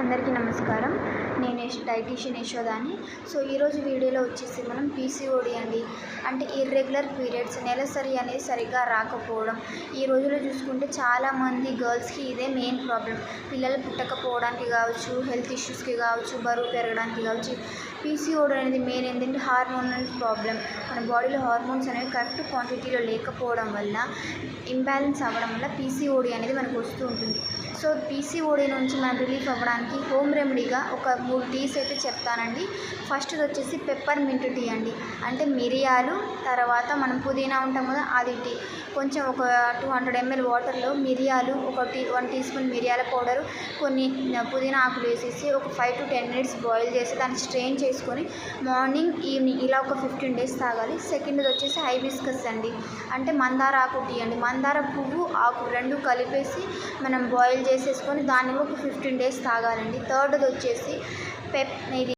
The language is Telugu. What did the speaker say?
అందరికీ నమస్కారం. నేను డైటీషియన్ యశోదాని. సో ఈరోజు వీడియోలో వచ్చేసి మనం పీసీఓడి అండి, అంటే ఇర్రెగ్యులర్ పీరియడ్స్, నెలసరి అనేది సరిగ్గా రాకపోవడం. ఈ రోజుల్లో చూసుకుంటే చాలామంది గర్ల్స్కి ఇదే మెయిన్ ప్రాబ్లం. పిల్లలు పుట్టకపోవడానికి కావచ్చు, హెల్త్ ఇష్యూస్కి కావచ్చు, బరువు పెరగడానికి కావచ్చు. పీసీఓడి అనేది మెయిన్ ఏంటంటే హార్మోనల్ ప్రాబ్లం. మన బాడీలో హార్మోన్స్ అనేవి కరెక్ట్ క్వాంటిటీలో లేకపోవడం వల్ల, ఇంబ్యాలెన్స్ అవ్వడం వల్ల పీసీఓడి అనేది మనకు వస్తూ ఉంటుంది. సో పీసీఓడి నుంచి మనం రిలీఫ్ అవ్వడానికి హోమ్ రెమెడీగా ఒక 3 టీస్ అయితే చెప్తానండి. ఫస్ట్ది వచ్చేసి పెప్పర్మింట్ టీ అండి. అంటే మిరియాలు, తర్వాత మనం పుదీనా ఉంటాం కదా, అది టీ. కొంచెం ఒక 200 ml వాటర్లో మిరియాలు, 1 టీ స్పూన్ మిరియాల పౌడరు, కొన్ని పుదీనా ఆకులు వేసేసి ఒక 5 to 10 minutes బాయిల్ చేసి దాన్ని స్ట్రెయిన్ చేసుకొని మార్నింగ్ ఈవినింగ్ ఇలా ఒక 15 days తాగాలి. సెకండ్ది వచ్చేసి హైబిస్కస్ అండి, అంటే మందార ఆకు టీ అండి. మందార పువ్వు, ఆకు రెండు కలిపేసి మనం బాయిల్ చేసేసుకొని దాన్ని ఒక 15 days తాగాలండి. థర్డ్ది వచ్చేసి ఇది